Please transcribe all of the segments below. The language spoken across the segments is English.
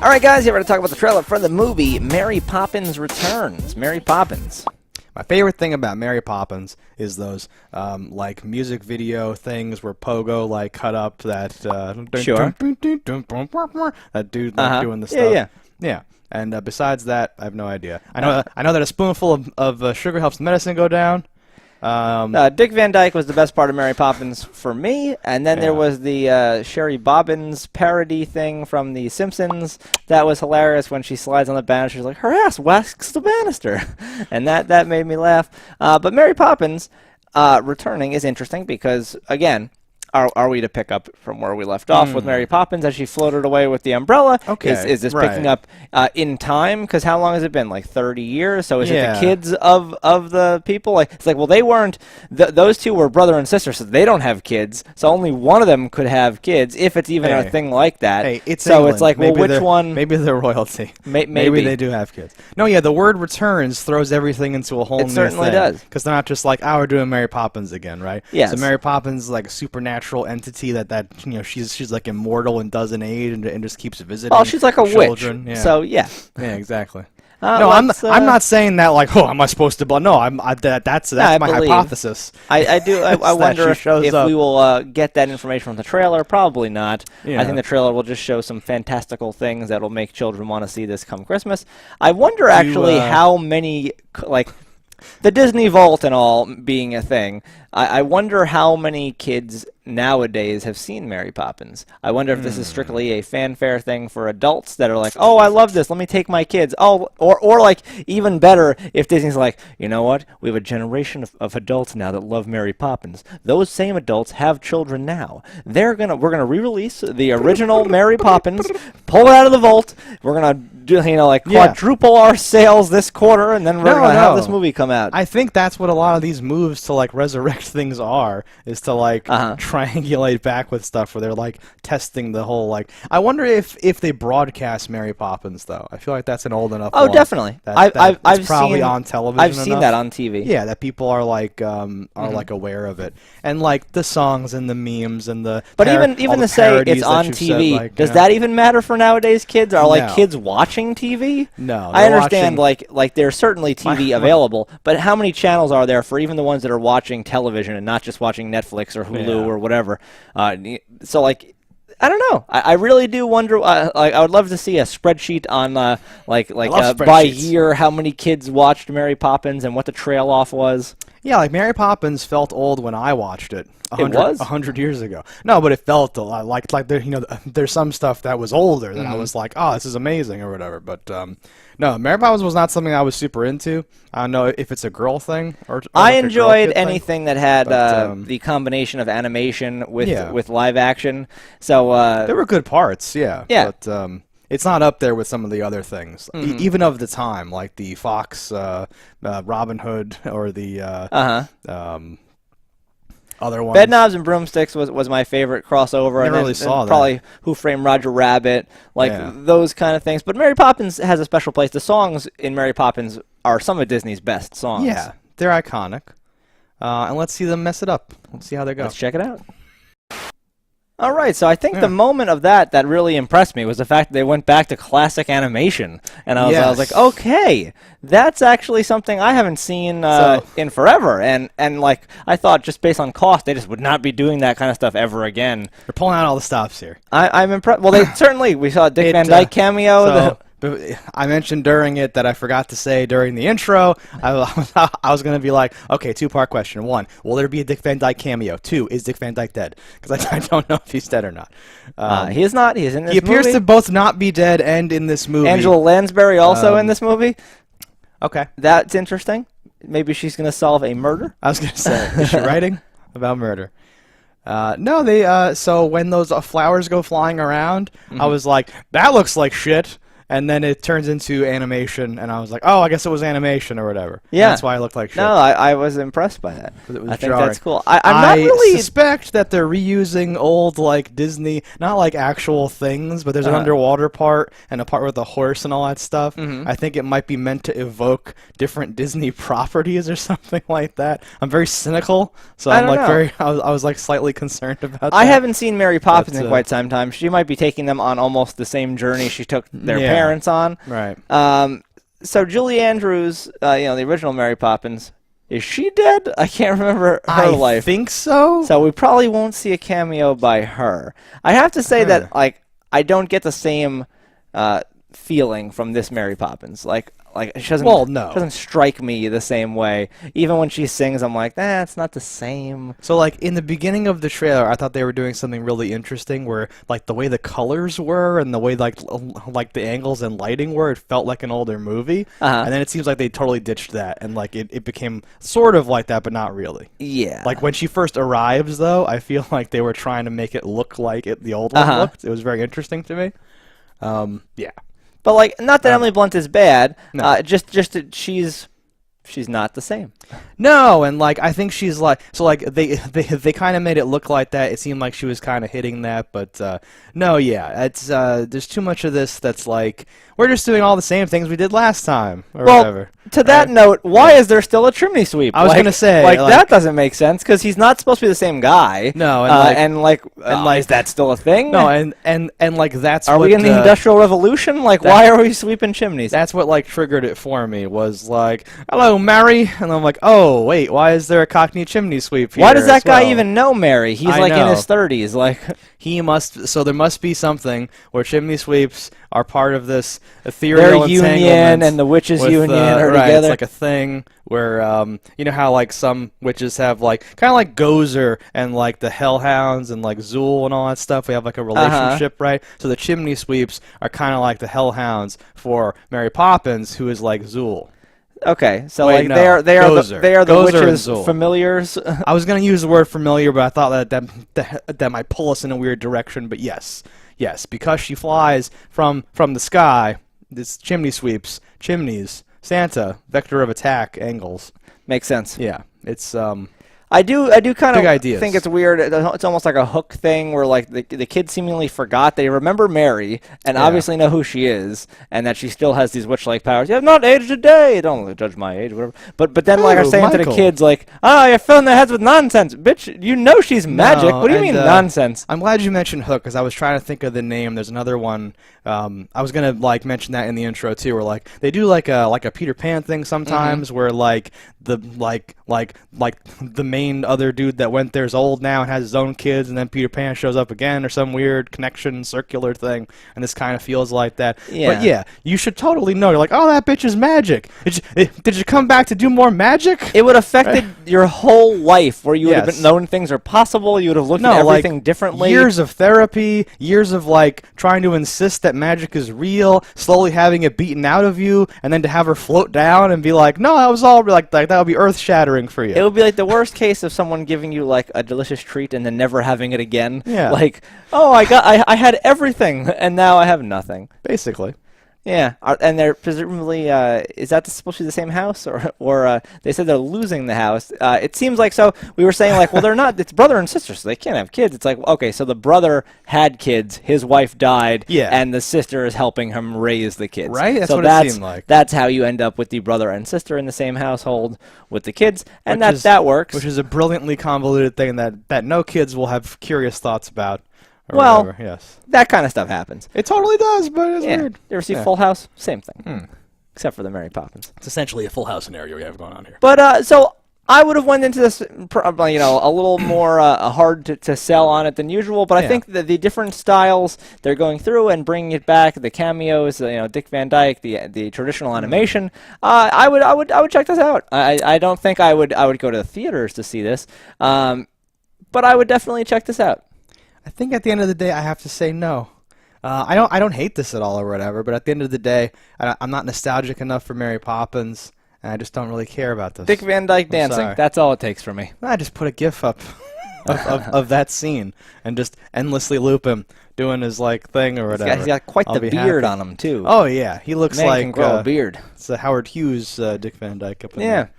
All right, guys, here we're going to talk about the trailer for the movie Mary Poppins Returns. Mary Poppins. My favorite thing about Mary Poppins is those like music video things where Pogo like cut up that Sure. that dude like doing the stuff. Yeah. And besides that, I have no idea. I know that a spoonful of sugar helps medicine go down. Dick Van Dyke was the best part of Mary Poppins for me, and then there was the Sherry Bobbins parody thing from The Simpsons. That was hilarious when she slides on the banister. She's like, her ass whacks the banister, and that made me laugh. But Mary Poppins returning is interesting because, again, are we to pick up from where we left off with Mary Poppins as she floated away with the umbrella? Okay, Is this picking up in time? Because how long has it been? Like 30 years? So is it the kids of the people? Like it's like, well, they weren't. Those two were brother and sister, so they don't have kids. So only one of them could have kids, if it's even a thing like that. Hey, it's so England. It's like, well, which one? Maybe they're royalty. Maybe they do have kids. No, yeah, the word returns throws everything into a whole new thing. It certainly does. Because they're not just like, oh, we're doing Mary Poppins again, right? Yes. So Mary Poppins is like a supernatural entity that you know she's like immortal and doesn't age and just keeps visiting. Oh, she's like a children. witch. Yeah. So yeah. Yeah, exactly. No, I'm not saying that like, oh, am I supposed to? No, that's my hypothesis. I wonder if we will get that information from the trailer. Probably not. Yeah. I think the trailer will just show some fantastical things that will make children want to see this come Christmas. I wonder actually how many like. The Disney Vault and all being a thing, I wonder how many kids nowadays have seen Mary Poppins. I wonder if this is strictly a fanfare thing for adults that are like, oh, I love this, let me take my kids. Oh, or like, even better, if Disney's like, you know what, we have a generation of adults now that love Mary Poppins. Those same adults have children now. We're gonna re-release the original Mary Poppins, pull it out of the vault, we're gonna do, quadruple our sales this quarter, and then we're gonna have this movie come out. I think that's what a lot of these moves to like resurrect things are, is to like triangulate back with stuff where they're like testing the whole like. I wonder if they broadcast Mary Poppins though. I feel like that's an old enough. Oh, definitely. I've probably seen on television. I've seen that on TV. Yeah, that people are like like aware of it, and like the songs and the memes and the. But even to say it's on TV, like, does that even matter for nowadays kids? Are like kids watching TV? No, I understand. Like there's certainly TV available, but how many channels are there for even the ones that are watching television and not just watching Netflix or Hulu or whatever? So like, I don't know. I really do wonder. Like, I would love to see a spreadsheet on by year how many kids watched Mary Poppins and what the trail off was. Yeah, like Mary Poppins felt old when I watched it. 100 years ago. No, but it felt a lot like there, there's some stuff that was older that I was like, oh, this is amazing or whatever. But no, Mary Poppins was not something I was super into. I don't know if it's a girl thing or I enjoyed anything that had the combination of animation with live action. So there were good parts, yeah. But it's not up there with some of the other things, even of the time, like the Fox Robin Hood or the other ones. Bedknobs and Broomsticks was my favorite crossover. Never really saw that. Probably Who Framed Roger Rabbit, those kind of things. But Mary Poppins has a special place. The songs in Mary Poppins are some of Disney's best songs. Yeah, they're iconic. And let's see them mess it up. Let's see how they go. Let's check it out. All right, so I think the moment of that really impressed me was the fact that they went back to classic animation, and I was like, okay, that's actually something I haven't seen in forever, and like I thought just based on cost, they just would not be doing that kind of stuff ever again. They're pulling out all the stops here. I'm impressed. Well, we saw a Dick Van Dyke cameo. I mentioned during it that I forgot to say during the intro. I was going to be like, okay, two-part question. One, will there be a Dick Van Dyke cameo? Two, is Dick Van Dyke dead? Because I don't know if he's dead or not. He is not. He's in this movie. He appears to both not be dead and in this movie. Angela Lansbury also in this movie. Okay. That's interesting. Maybe she's going to solve a murder. I was going to say, is she writing about murder? No, they. So when those flowers go flying around, I was like, that looks like shit. and then it turns into animation, and I was like, oh, I guess it was animation or whatever. Yeah. That's why I looked like shit. No, I was impressed by that. It was I think jarring. that's cool. I'm not really... suspect that they're reusing old, like, Disney, not like actual things, but there's an underwater part and a part with a horse and all that stuff. I think it might be meant to evoke different Disney properties or something like that. I'm very cynical, so I'm like I was like slightly concerned about that. I haven't seen Mary Poppins in quite some time. She might be taking them on almost the same journey she took their parents on. Right. So Julie Andrews, the original Mary Poppins, is she dead? I can't remember her life. I think so. So we probably won't see a cameo by her. I have to say that I don't get the same feeling from this Mary Poppins. Like she doesn't strike me the same way. Even when she sings, I'm like, it's not the same. So like in the beginning of the trailer, I thought they were doing something really interesting, where like the way the colors were and the way like the angles and lighting were, it felt like an older movie. And then it seems like they totally ditched that, and like it became sort of like that, but not really. Yeah. Like when she first arrives, though, I feel like they were trying to make it look like the old one looked. It was very interesting to me. Yeah. But like, not that Emily Blunt is bad. No. Just that she's not the same. No, and like I think she's like they kind of made it look like that. It seemed like she was kind of hitting that, but no, yeah, it's there's too much of this that's like we're just doing all the same things we did last time or whatever. To that note, why is there still a chimney sweep? I was gonna say like that doesn't make sense because he's not supposed to be the same guy. No, and is that still a thing? No, and like that's are we in the Industrial Revolution? Like, why are we sweeping chimneys? That's what like triggered it for me. Was like, hello, Mary, and I'm like, oh wait, why is there a Cockney chimney sweep here? Why does that guy even know Mary? He's like in his 30s. Like he must. So there must be something where chimney sweeps are part of this ethereal union, and the witches' union are together. It's like a thing where you know how like some witches have like kind of like Gozer and like the Hellhounds and like Zool and all that stuff. We have like a relationship, right? So the chimney sweeps are kind of like the Hellhounds for Mary Poppins, who is like Zool. Okay, so they are the witches' familiars. I was gonna use the word familiar, but I thought that might pull us in a weird direction. But yes, because she flies from the sky, this chimney sweeps, chimneys, Santa, vector of attack, angles. Makes sense. Yeah, it's I do kind of think it's weird. It's almost like a Hook thing where like the kids seemingly forgot they remember Mary and obviously know who she is and that she still has these witch-like powers. You have not aged a day. Don't judge my age, whatever. But then like are saying to the kids like, you're filling their heads with nonsense, bitch. You know she's magic. No, what do you mean nonsense? I'm glad you mentioned Hook because I was trying to think of the name. There's another one. I was gonna like mention that in the intro too, where like they do like a Peter Pan thing sometimes, where like the main other dude that went there is old now and has his own kids, and then Peter Pan shows up again or some weird connection circular thing, and this kind of feels like that. Yeah. But yeah, you should totally know. You're like, oh, that bitch is magic. Did you come back to do more magic? It would have affected your whole life, where you would have known things are possible. You would have looked at everything differently. Years of therapy, years of like trying to insist that magic is real, slowly having it beaten out of you, and then to have her float down and be like, no, that was all like that would be earth shattering for you. It would be like the worst case of someone giving you like a delicious treat and then never having it again. Yeah. Like, oh, I had everything and now I have nothing. Basically. Yeah, and they're presumably is that supposed to be the same house, or they said they're losing the house? It seems like so. We were saying like, well, they're not. It's brother and sister, so they can't have kids. It's like, okay, so the brother had kids, his wife died, and the sister is helping him raise the kids. Right, that's so what it seemed like. That's how you end up with the brother and sister in the same household with the kids, and that works. Which is a brilliantly convoluted thing that no kids will have curious thoughts about. Well, whatever. Yes, that kind of stuff happens. It totally does, but it's weird. You ever see Full House? Same thing, except for the Mary Poppins. It's essentially a Full House scenario we have going on here. But so I would have went into this, a little more hard to sell on it than usual. But I think that the different styles they're going through and bringing it back, the cameos, Dick Van Dyke, the traditional animation, I would check this out. I don't think I would go to the theaters to see this, but I would definitely check this out. I think at the end of the day, I have to say no. I don't hate this at all or whatever, but at the end of the day, I'm not nostalgic enough for Mary Poppins, and I just don't really care about this. Dick Van Dyke dancing. Sorry. That's all it takes for me. I just put a GIF up. of that scene and just endlessly loop him doing his like thing or whatever. He's got quite the beard on him too. Oh yeah, he looks Man like can grow a beard. It's a Howard Hughes Dick Van Dyke up in there.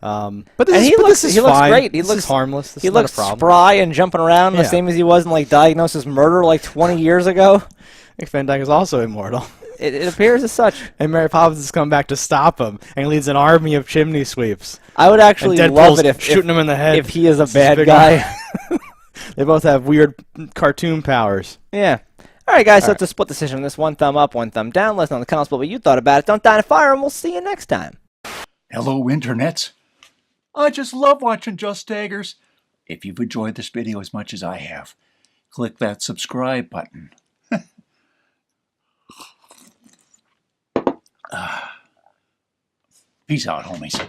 But he looks great. He looks harmless. He looks spry and jumping around the same as he was in like Diagnosis Murder like 20 years ago. Dick Van Dyke is also immortal. It appears as such. And Mary Poppins has come back to stop him and leads an army of chimney sweeps. I would actually love it if shooting him in the head if he is a bad guy. They both have weird cartoon powers. Yeah. All right, guys. So it's a split decision on this. 1 thumb up, 1 thumb down. Let us know in the comments what you thought about it. Don't die in a fire, and we'll see you next time. Hello, internets. I just love watching JustDaggers. If you've enjoyed this video as much as I have, click that subscribe button. Peace out, homies.